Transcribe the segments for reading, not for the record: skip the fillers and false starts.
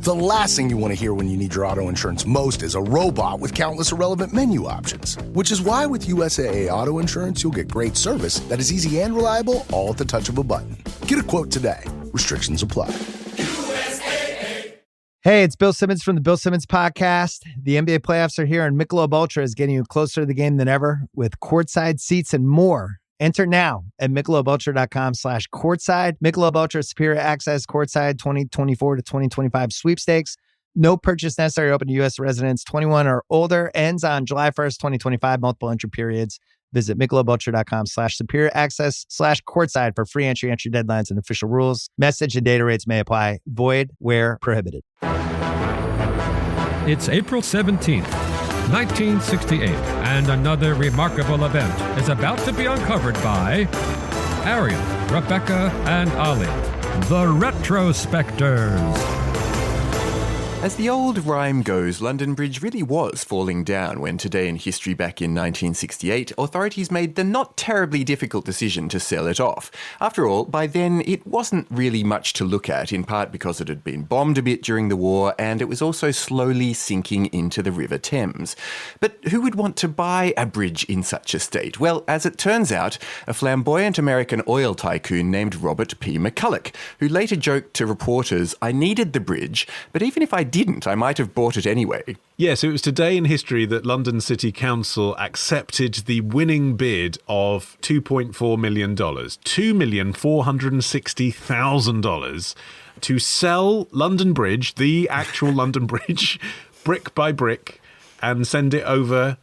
The last thing you want to hear when you need your auto insurance most is a robot with countless irrelevant menu options. Which is why with USAA Auto Insurance, you'll get great service that is easy and reliable, all at the touch of a button. Get a quote today. Restrictions apply. USAA. Hey, it's Bill Simmons from the Bill Simmons Podcast. The NBA playoffs are here, and Michelob Ultra is getting you closer to the game than ever with courtside seats and more. Enter now at MichelobUltra.com/courtside. Michelob Ultra Superior Access Courtside 2024 to 2025 sweepstakes. No purchase necessary. Open to U.S. residents 21 or older. Ends on July 1st, 2025. Multiple entry periods. Visit MichelobUltra.com/superior access/courtside for free entry deadlines and official rules. Message and data rates may apply. Void where prohibited. It's April 17th. 1968, and another remarkable event is about to be uncovered by Arion, Rebecca, and Olly, the Retrospectors. As the old rhyme goes, London Bridge really was falling down when today in history back in 1968, authorities made the not terribly difficult decision to sell it off. After all, by then it wasn't really much to look at, in part because it had been bombed a bit during the war and it was also slowly sinking into the River Thames. But who would want to buy a bridge in such a state? Well, as it turns out, a flamboyant American oil tycoon named Robert P. McCulloch, who later joked to reporters, "I needed the bridge, but even if I didn't, I might have bought it anyway." Yes, it was today in history that London City Council accepted the winning bid of $2.4 million, $2,460,000, to sell London Bridge, the actual London Bridge, brick by brick, and send it over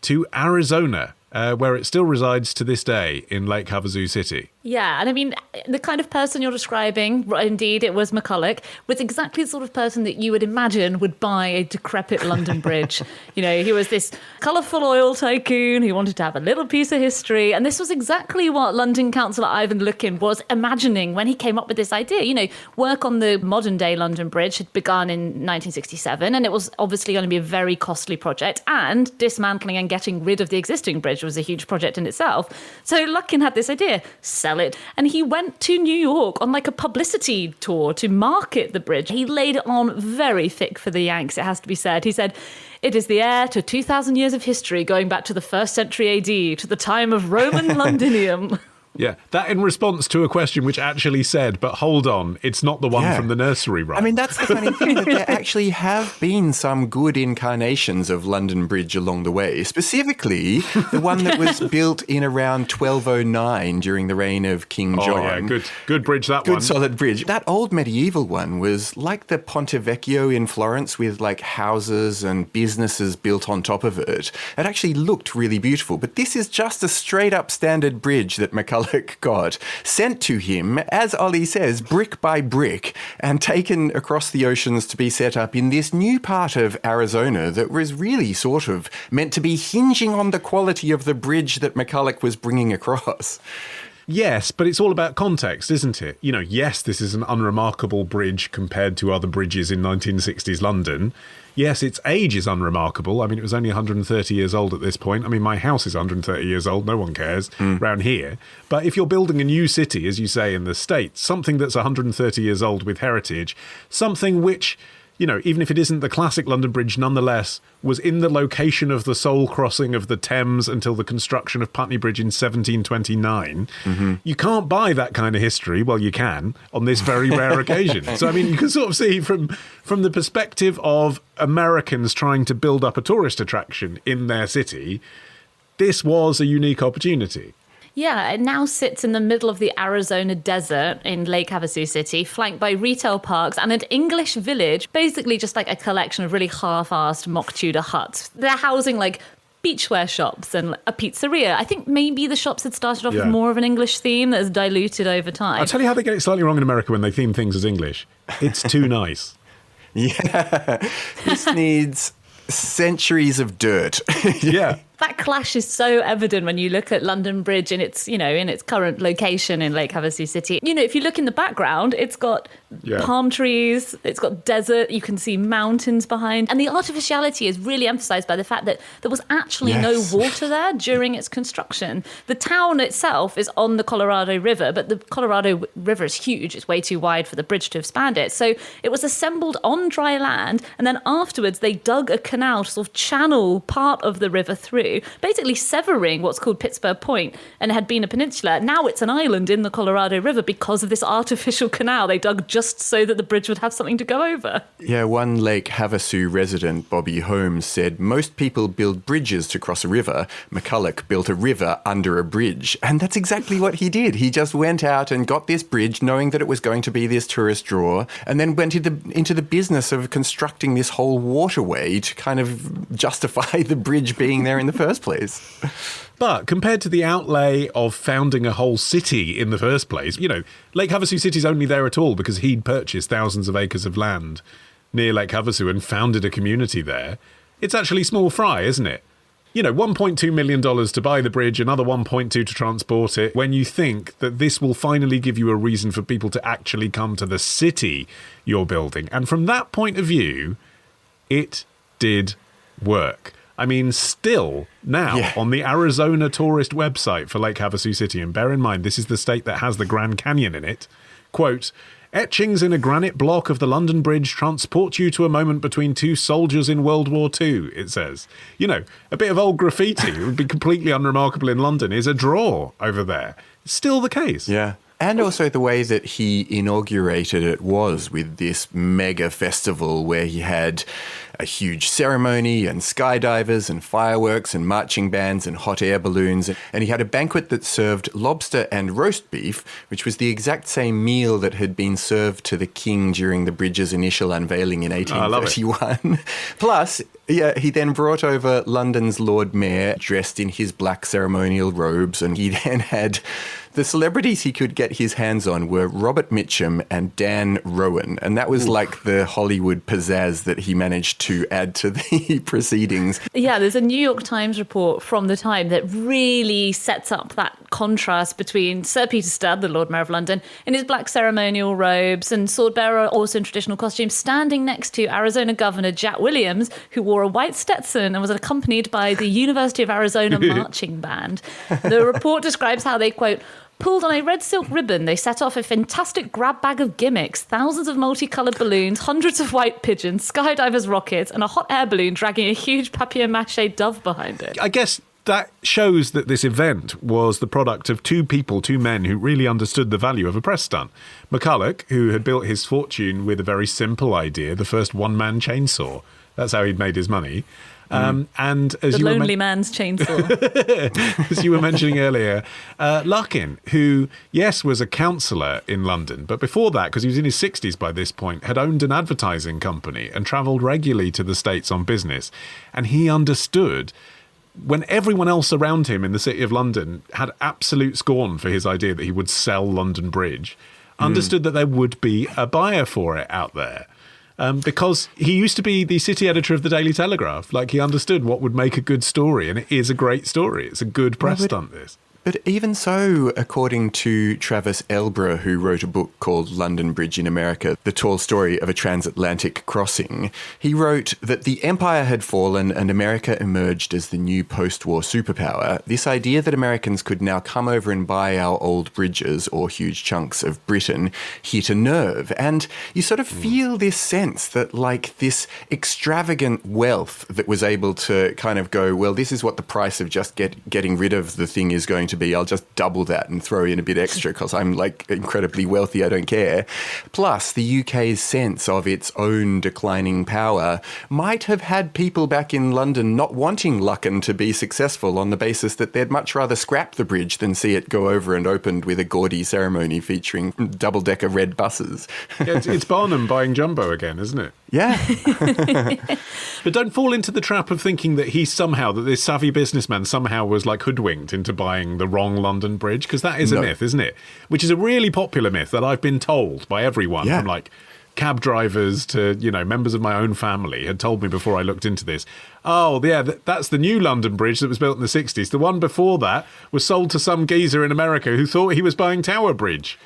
to Arizona, where it still resides to this day in Lake Havasu City. Yeah, and I mean, the kind of person you're describing, indeed, it was McCulloch, was exactly the sort of person that you would imagine would buy a decrepit London Bridge. You know, he was this colourful oil tycoon who wanted to have a little piece of history, and this was exactly what London councilor Ivan Luckin was imagining when he came up with this idea. You know, work on the modern-day London Bridge had begun in 1967, and it was obviously going to be a very costly project, and dismantling and getting rid of the existing bridge was a huge project in itself. So Luckin had this idea, sell it. And he went to New York on like a publicity tour to market the bridge. He laid it on very thick for the Yanks, it has to be said. He said, "It is the heir to 2,000 years of history going back to the 1st century AD, to the time of Roman Londinium." Yeah, that in response to a question which actually said, but hold on, it's not the one from the nursery rhyme. I mean, that's the funny thing, that there actually have been some good incarnations of London Bridge along the way, specifically the one that was built in around 1209 during the reign of King John. Oh, yeah, good bridge, that one. Good solid bridge. That old medieval one was like the Ponte Vecchio in Florence with like houses and businesses built on top of it. It actually looked really beautiful, but this is just a straight up standard bridge that McCulloch got sent to him, as Olly says, brick by brick, and taken across the oceans to be set up in this new part of Arizona that was really sort of meant to be hinging on the quality of the bridge that McCulloch was bringing across. Yes, but it's all about context, isn't it? You know, yes, this is an unremarkable bridge compared to other bridges in 1960s London. Yes, its age is unremarkable. I mean, it was only 130 years old at this point. I mean, my house is 130 years old. No one cares around here. But if you're building a new city, as you say, in the States, something that's 130 years old with heritage, something which, you know, even if it isn't the classic London Bridge, nonetheless, was in the location of the sole crossing of the Thames until the construction of Putney Bridge in 1729. You can't buy that kind of history. Well, you can on this very rare occasion. So, I mean, you can sort of see from the perspective of Americans trying to build up a tourist attraction in their city, this was a unique opportunity. Yeah, it now sits in the middle of the Arizona desert in Lake Havasu City, flanked by retail parks and an English village, basically just like a collection of really half-assed mock Tudor huts. They're housing like beachwear shops and a pizzeria. I think maybe the shops had started off with more of an English theme that has diluted over time. I'll tell you how they get it slightly wrong in America when they theme things as English. It's too nice. Yeah, this needs centuries of dirt. Yeah. that clash is so evident when you look at London Bridge in its, in its current location in Lake Havasu City. If you look in the background, it's got palm trees, it's got desert, you can see mountains behind. And the artificiality is really emphasized by the fact that there was actually no water there during its construction. The town itself is on the Colorado River, but the Colorado River is huge. It's way too wide for the bridge to have spanned it. So it was assembled on dry land, and then afterwards they dug a canal to sort of channel part of the river through, basically severing what's called Pittsburgh Point, and it had been a peninsula. Now it's an island in the Colorado River because of this artificial canal they dug just so that the bridge would have something to go over. Yeah, one Lake Havasu resident, Bobby Holmes, said, most people build bridges to cross a river. McCulloch built a river under a bridge. And that's exactly what he did. He just went out and got this bridge knowing that it was going to be this tourist draw, and then went into the business of constructing this whole waterway to kind of justify the bridge being there in the first place. But compared to the outlay of founding a whole city in the first place, Lake Havasu City is only there at all because he'd purchased thousands of acres of land near Lake Havasu and founded a community there. It's actually small fry, isn't it? $1.2 million to buy the bridge, another 1.2 to transport it, when you think that this will finally give you a reason for people to actually come to the city you're building. And from that point of view, it did work. I mean, still now on the Arizona tourist website for Lake Havasu City, and bear in mind, this is the state that has the Grand Canyon in it, quote, etchings in a granite block of the London Bridge transport you to a moment between two soldiers in World War II, it says. A bit of old graffiti, it would be completely unremarkable in London, is a draw over there. It's still the case. Yeah. And also the way that he inaugurated it was with this mega festival where he had a huge ceremony and skydivers and fireworks and marching bands and hot air balloons. And he had a banquet that served lobster and roast beef, which was the exact same meal that had been served to the king during the bridge's initial unveiling in 1831. Plus, he then brought over London's Lord Mayor dressed in his black ceremonial robes, and he then had the celebrities he could get his hands on were Robert Mitchum and Dan Rowan, and that was like the Hollywood pizzazz that he managed to add to the proceedings. Yeah, there's a New York Times report from the time that really sets up that contrast between Sir Peter Studd, the Lord Mayor of London, in his black ceremonial robes, and sword-bearer also in traditional costumes, standing next to Arizona Governor Jack Williams, who wore a white Stetson and was accompanied by the University of Arizona marching band. The report describes how they, quote, pulled on a red silk ribbon, they set off a fantastic grab bag of gimmicks, thousands of multicoloured balloons, hundreds of white pigeons, skydivers' rockets, and a hot air balloon dragging a huge papier-mâché dove behind it. I guess that shows that this event was the product of two men who really understood the value of a press stunt. McCulloch, who had built his fortune with a very simple idea, the first one-man chainsaw. That's how he'd made his money. And as the lonely man's chainsaw. As you were mentioning earlier, Luckin, who, yes, was a councillor in London, but before that, because he was in his 60s by this point, had owned an advertising company and travelled regularly to the States on business. And he understood, when everyone else around him in the City of London had absolute scorn for his idea that he would sell London Bridge, understood that there would be a buyer for it out there. Because he used to be the city editor of the Daily Telegraph. Like, he understood what would make a good story, and it is a great story. It's a good press stunt, this. But even so, according to Travis Elborough, who wrote a book called London Bridge in America, The Tall Story of a Transatlantic Crossing, he wrote that the empire had fallen and America emerged as the new post-war superpower. This idea that Americans could now come over and buy our old bridges or huge chunks of Britain hit a nerve. And you sort of feel this sense that, like, this extravagant wealth that was able to kind of go, well, this is what the price of just getting rid of the thing is going to be. I'll just double that and throw in a bit extra because I'm, like, incredibly wealthy. I don't care. Plus, the UK's sense of its own declining power might have had people back in London not wanting Luckin to be successful on the basis that they'd much rather scrap the bridge than see it go over and opened with a gaudy ceremony featuring double-decker red buses. Yeah, it's Barnum buying Jumbo again, isn't it? Yeah. But don't fall into the trap of thinking that that this savvy businessman somehow was, like, hoodwinked into buying the wrong London Bridge, because that is a myth, isn't it? Which is a really popular myth that I've been told by everyone from, like, cab drivers to, members of my own family had told me before I looked into this, oh, yeah, that's the new London Bridge that was built in the 60s. The one before that was sold to some geezer in America who thought he was buying Tower Bridge.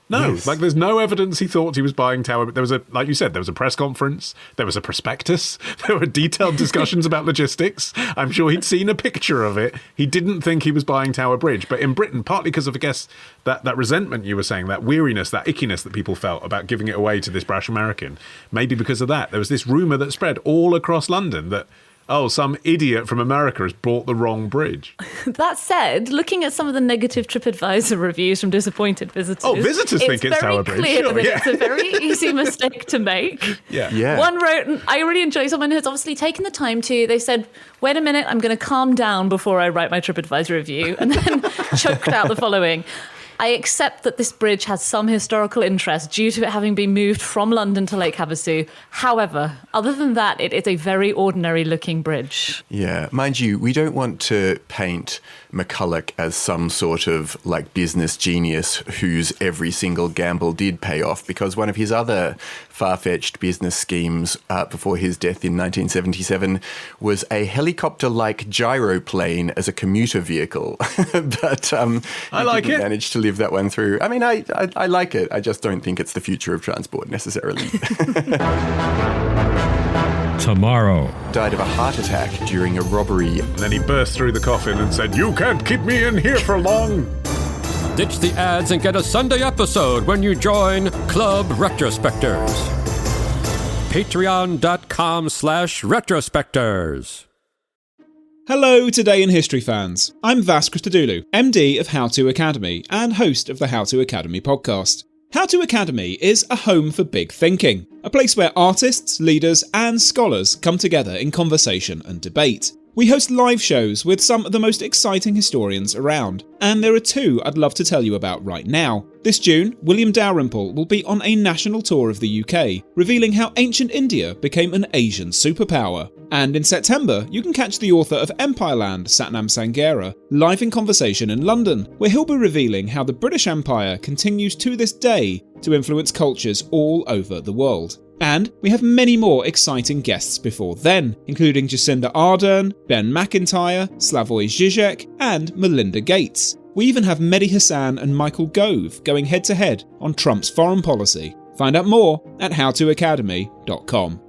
No, Yes. there's no evidence he thought he was buying Tower. There was like you said, there was a press conference, there was a prospectus, there were detailed discussions about logistics. I'm sure he'd seen a picture of it. He didn't think he was buying Tower Bridge. But in Britain, partly because of, I guess, that resentment you were saying, that weariness, that ickiness that people felt about giving it away to this brash American, maybe because of that, there was this rumour that spread all across London that, oh, some idiot from America has bought the wrong bridge. That said, looking at some of the negative TripAdvisor reviews from disappointed visitors... Oh, visitors think it's Tower Bridge. It's very clear Sure, that it's a very easy mistake to make. Yeah. One wrote, I really enjoy, someone has obviously taken the time to, they said, wait a minute, I'm going to calm down before I write my TripAdvisor review, and then choked out the following. I accept that this bridge has some historical interest due to it having been moved from London to Lake Havasu. However, other than that, it is a very ordinary looking bridge. Yeah, mind you, we don't want to paint McCulloch as some sort of business genius whose every single gamble did pay off, because one of his other far-fetched business schemes before his death in 1977 was a helicopter-like gyroplane as a commuter vehicle. But I like didn't it. manage to live that one through. I mean, I like it. I just don't think it's the future of transport necessarily. Tomorrow. Died of a heart attack during a robbery. And then he burst through the coffin and said, "You can't keep me in here for long." Ditch the ads and get a Sunday episode when you join Club Retrospectors. Patreon.com/retrospectors. Hello, Today in History fans. I'm Vas Christodoulou, MD of How To Academy and host of the How To Academy podcast. How To Academy is a home for big thinking, a place where artists, leaders and scholars come together in conversation and debate. We host live shows with some of the most exciting historians around, and there are two I'd love to tell you about right now. This June, William Dalrymple will be on a national tour of the UK, revealing how ancient India became an Asian superpower. And in September, you can catch the author of Empireland, Satnam Sanghera, live in conversation in London, where he'll be revealing how the British Empire continues to this day to influence cultures all over the world. And we have many more exciting guests before then, including Jacinda Ardern, Ben McIntyre, Slavoj Žižek, and Melinda Gates. We even have Mehdi Hassan and Michael Gove going head-to-head on Trump's foreign policy. Find out more at howtoacademy.com.